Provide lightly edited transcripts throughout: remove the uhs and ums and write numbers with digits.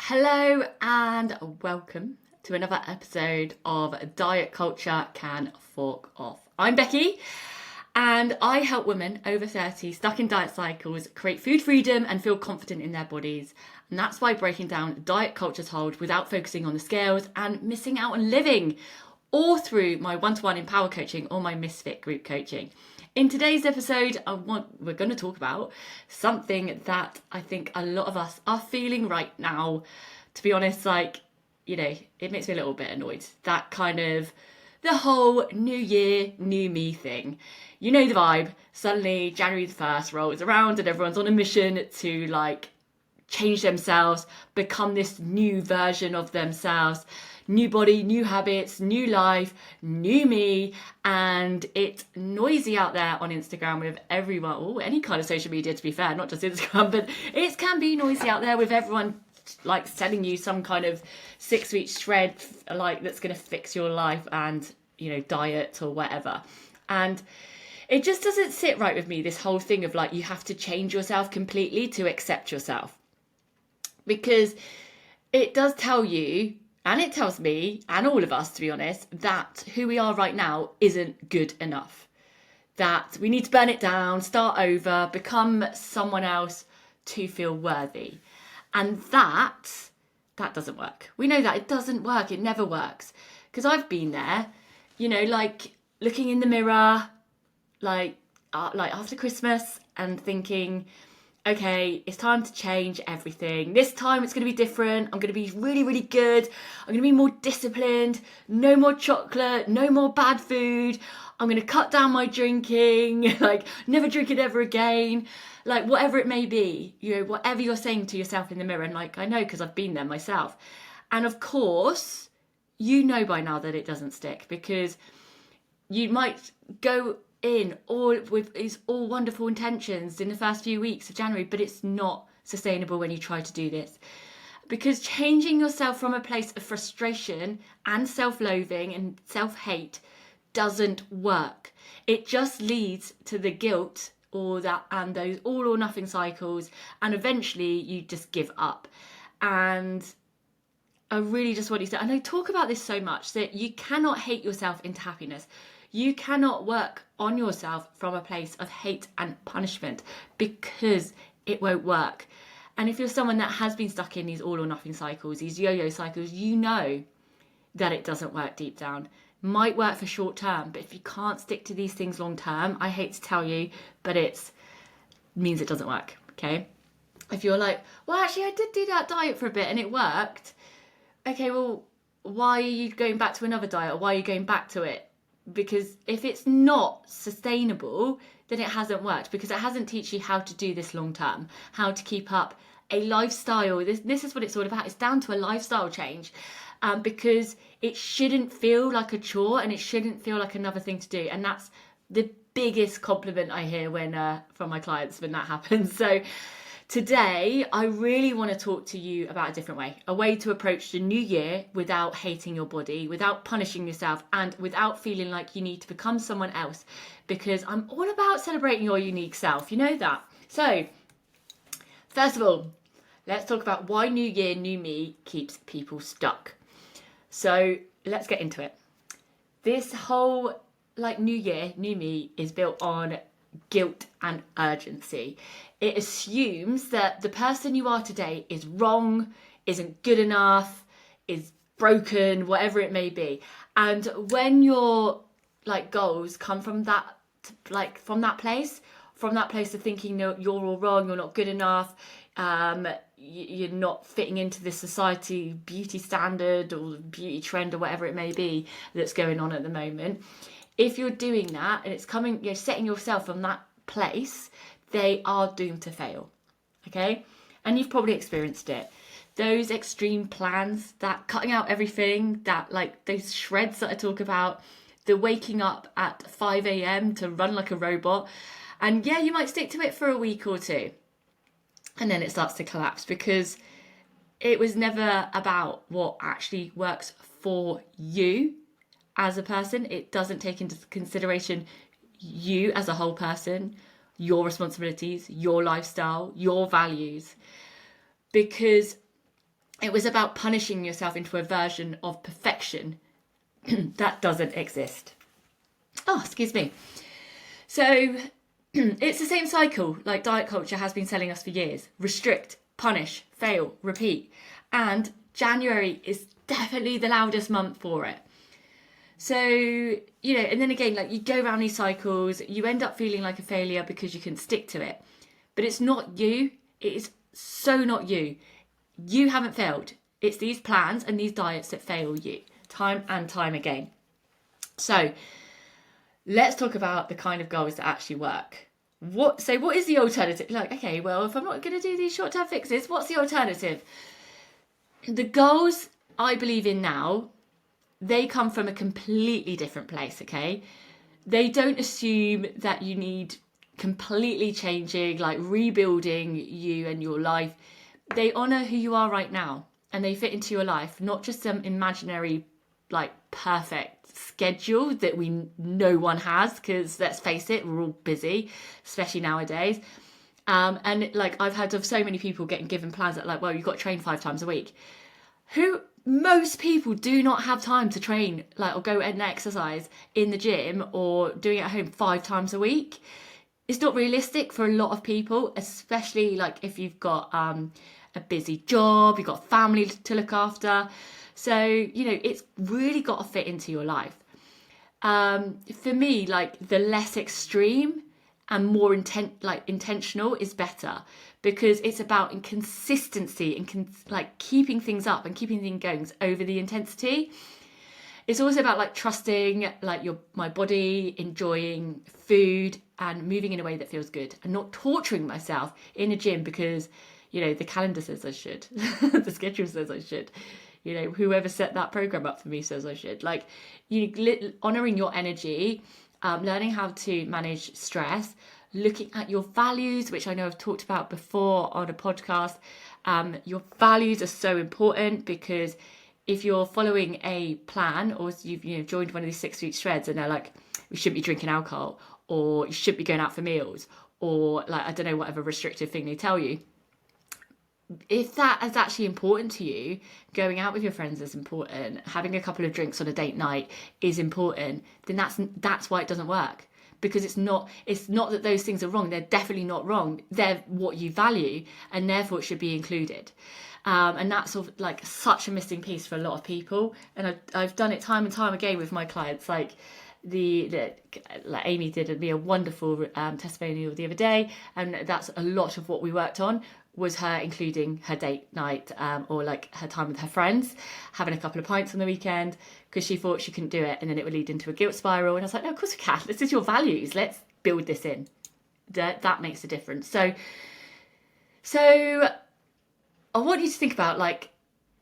Hello and welcome to another episode of Diet Culture Can Fork Off. I'm Becky and I help women over 30 stuck in diet cycles create food freedom and feel confident in their bodies. And that's by breaking down diet culture's hold without focusing on the scales and missing out on living, or through my one-to-one empower coaching or my misfit group coaching. In today's episode, we're going to talk about something that I think a lot of us are feeling right now. To be honest, it makes me a little bit annoyed. That kind of the whole new year, new me thing. You know the vibe. Suddenly January the 1st rolls around and everyone's on a mission to change themselves, become this new version of themselves. New body, new habits, new life, new me, and it's noisy out there on Instagram with everyone, or any kind of social media to be fair, not just Instagram, but it can be noisy out there with everyone selling you some kind of 6-week shred that's going to fix your life and, diet or whatever. And it just doesn't sit right with me, this whole thing of you have to change yourself completely to accept yourself. Because it does tell you, and it tells me, and all of us, to be honest, that who we are right now isn't good enough. That we need to burn it down, start over, become someone else to feel worthy. And that doesn't work. We know that it doesn't work. It never works. Because I've been there, looking in the mirror, after Christmas and thinking, okay, it's time to change everything. This time it's going to be different. I'm going to be really, really good. I'm going to be more disciplined. No more chocolate. No more bad food. I'm going to cut down my drinking. Never drink it ever again. Whatever it may be, whatever you're saying to yourself in the mirror. And I know because I've been there myself. And of course, you know by now that it doesn't stick, because you might go in all with these all wonderful intentions in the first few weeks of January, but it's not sustainable when you try to do this, because changing yourself from a place of frustration and self-loathing and self-hate doesn't work. It just leads to the guilt and those all or nothing cycles, and eventually you just give up. And I really just want you to, and I talk about this so much, that you cannot hate yourself into happiness. You cannot work on yourself from a place of hate and punishment, because it won't work. And if you're someone that has been stuck in these all or nothing cycles, these yo-yo cycles, you know that it doesn't work deep down. Might work for short term, but if you can't stick to these things long term, I hate to tell you, but it means it doesn't work, okay? If you're like, well, actually, I did do that diet for a bit and it worked. Okay, well, why are you going back to another diet, or why are you going back to it? Because if it's not sustainable, then it hasn't worked, because it hasn't taught you how to do this long term, how to keep up a lifestyle. This is what it's all about. It's down to a lifestyle change, because it shouldn't feel like a chore and it shouldn't feel like another thing to do. And that's the biggest compliment I hear from my clients when that happens. So today, I really want to talk to you about a way to approach the new year without hating your body, without punishing yourself, and without feeling like you need to become someone else, because I'm all about celebrating your unique self. You know that. So, first of all, let's talk about why New Year, New Me keeps people stuck. So, let's get into it. This whole New Year, New Me is built on guilt and urgency. It assumes that the person you are today is wrong, isn't good enough, is broken, whatever it may be. And when your goals come from that place of thinking, no, you're all wrong, you're not good enough, you're not fitting into this society beauty standard or beauty trend or whatever it may be that's going on at the moment. If you're doing that and it's coming, you're setting yourself from that place, they are doomed to fail. Okay? And you've probably experienced it. Those extreme plans, that cutting out everything, that those shreds that I talk about, the waking up at 5 a.m. to run like a robot. And yeah, you might stick to it for a week or two. And then it starts to collapse, because it was never about what actually works for you as a person. It doesn't take into consideration you as a whole person, your responsibilities, your lifestyle, your values. Because It was about punishing yourself into a version of perfection that doesn't exist. Oh, excuse me. So it's the same cycle like diet culture has been selling us for years. Restrict, punish, fail, repeat. And January is definitely the loudest month for it. So, and then again, like you go around these cycles, you end up feeling like a failure because you can stick to it. But it's not you. It is so not you. You haven't failed. It's these plans and these diets that fail you time and time again. So let's talk about the kind of goals that actually work. What is the alternative? Like, okay, well, if I'm not going to do these short-term fixes, what's the alternative? The goals I believe in now, they come from a completely different place, okay? They don't assume that you need completely changing, like rebuilding you and your life. They honour who you are right now and they fit into your life, not just some imaginary, like, perfect schedule that no one has, because let's face it, we're all busy, especially nowadays. And like I've heard of so many people getting given plans that like, well, you've got to train 5 times a week. Most people do not have time to train like or go and exercise in the gym or doing it at home 5 times a week. It's not realistic for a lot of people, especially like if you've got a busy job, you've got family to look after. So, it's really got to fit into your life. For me, like the less extreme and more intentional is better, because it's about consistency and like keeping things up and keeping things going over the intensity. It's also about like trusting like my body, enjoying food and moving in a way that feels good and not torturing myself in a gym because, the calendar says I should, the schedule says I should, whoever set that program up for me says I should. Like, honouring your energy, learning how to manage stress, looking at your values, which I know I've talked about before on a podcast. Your values are so important, because if you're following a plan or you've joined one of these 6-week shreds and they're like, we shouldn't be drinking alcohol, or you shouldn't be going out for meals, or like, I don't know, whatever restrictive thing they tell you. If that is actually important to you, going out with your friends is important, having a couple of drinks on a date night is important, then that's why it doesn't work. Because it's not that those things are wrong. They're definitely not wrong. They're what you value, and therefore it should be included. And that's sort of like such a missing piece for a lot of people. And I've done it time and time again with my clients. Like like Amy did me a wonderful testimonial the other day, and that's a lot of what we worked on, was her including her date night or like her time with her friends, having a couple of pints on the weekend, because she thought she couldn't do it and then it would lead into a guilt spiral. And I was like, no, of course we can. This is your values. Let's build this in. That makes a difference. So I want you to think about like,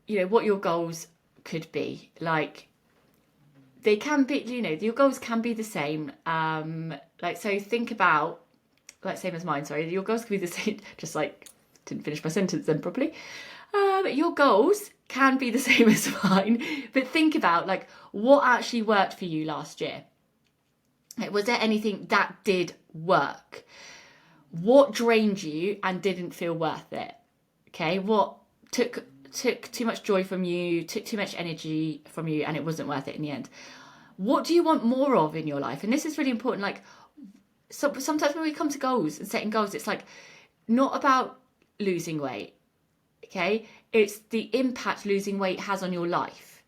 what your goals could be. Like, they can be, your goals can be the same. So think about, like, same as mine, sorry, your goals can be the same, just like, didn't finish my sentence then properly. Your goals can be the same as mine, but think about like what actually worked for you last year. Like, was there anything that did work? What drained you and didn't feel worth it? Okay, what took too much joy from you, took too much energy from you, and it wasn't worth it in the end? What do you want more of in your life? And this is really important. Like, so sometimes when we come to goals and setting goals, it's like not about losing weight, okay? It's the impact losing weight has on your life,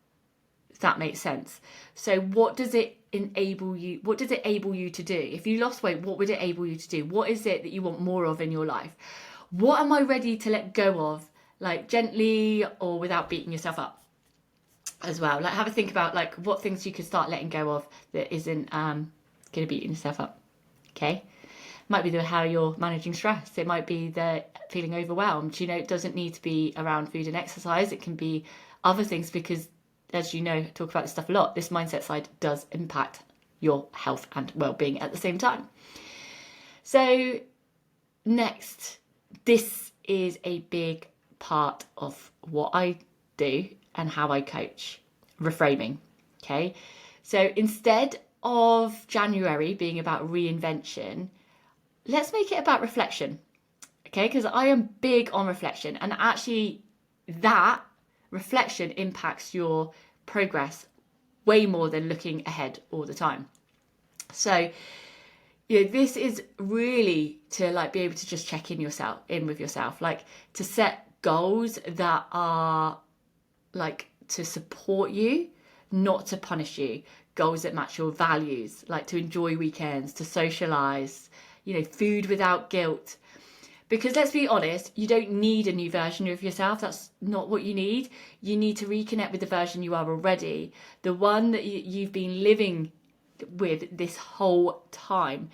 if that makes sense. So what does it enable you, what does it able you to do? If you lost weight, what would it able you to do? What is it that you want more of in your life? What am I ready to let go of, like gently or without beating yourself up as well? Like, have a think about like what things you could start letting go of that isn't going to beat yourself up, okay? Might be how you're managing stress. It might be the feeling overwhelmed. It doesn't need to be around food and exercise. It can be other things, because as you know, I talk about this stuff a lot. This mindset side does impact your health and well-being at the same time. So next, this is a big part of what I do and how I coach, reframing. Okay. So instead of January being about reinvention, let's make it about reflection, okay? Because I am big on reflection, and actually that reflection impacts your progress way more than looking ahead all the time. So, this is really to like be able to just check in with yourself, like to set goals that are like to support you, not to punish you. Goals that match your values, like to enjoy weekends, to socialize, food without guilt. Because let's be honest, you don't need a new version of yourself. That's not what you need. You need to reconnect with the version you are already, the one that you've been living with this whole time,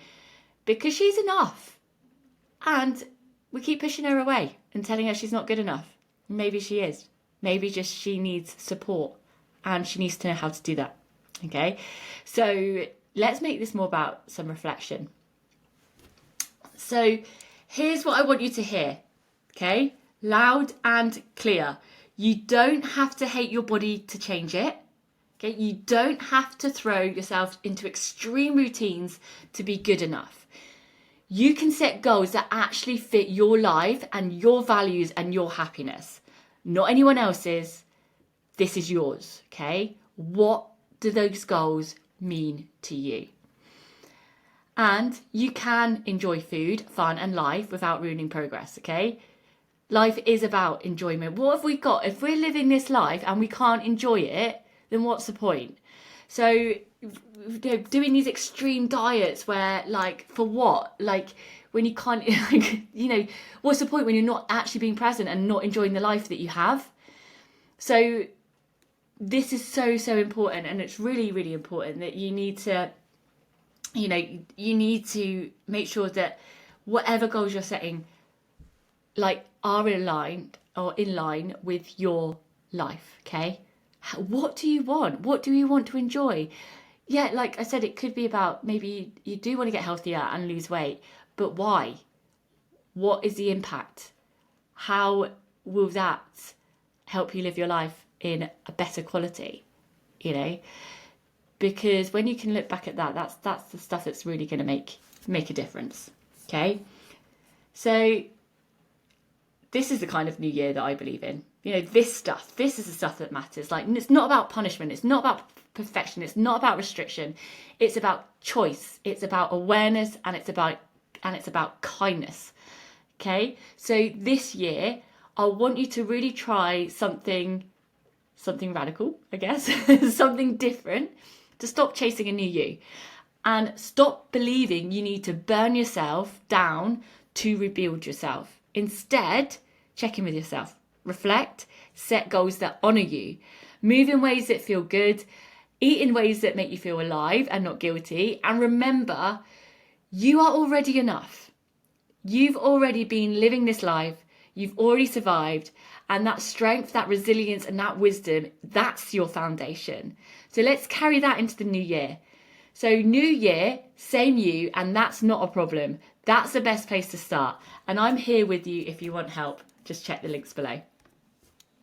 because she's enough. And we keep pushing her away and telling her she's not good enough. Maybe she is. Maybe just she needs support, and she needs to know how to do that. Okay, so let's make this more about some reflection. So here's what I want you to hear, okay? Loud and clear. You don't have to hate your body to change it, okay? You don't have to throw yourself into extreme routines to be good enough. You can set goals that actually fit your life and your values and your happiness, not anyone else's. This is yours, okay? What do those goals mean to you? And you can enjoy food, fun and life without ruining progress, okay? Life is about enjoyment. What have we got? If we're living this life and we can't enjoy it, then what's the point? So doing these extreme diets where, like, for what? Like, when you can't, what's the point when you're not actually being present and not enjoying the life that you have? So this is so, so important, and it's really, really important that you need to, you need to make sure that whatever goals you're setting, like, are in line with your life, okay? What do you want? What do you want to enjoy? Yeah, like I said, it could be about maybe you do want to get healthier and lose weight, but why? What is the impact? How will that help you live your life in a better quality? Because when you can look back at that, that's the stuff that's really going to make a difference. Okay, so this is the kind of new year that I believe in. This is the stuff that matters. Like, it's not about punishment. It's not about perfection. It's not about restriction. It's about choice. It's about awareness, and it's about kindness. Okay, so this year I want you to really try something radical, I guess, something different, to stop chasing a new you and stop believing you need to burn yourself down to rebuild yourself. Instead, check in with yourself, reflect, set goals that honour you, move in ways that feel good, eat in ways that make you feel alive and not guilty, and remember, you are already enough. You've already been living this life, you've already survived, and that strength, that resilience, and that wisdom, that's your foundation. So let's carry that into the new year. So new year, same you, and that's not a problem. That's the best place to start. And I'm here with you if you want help. Just check the links below.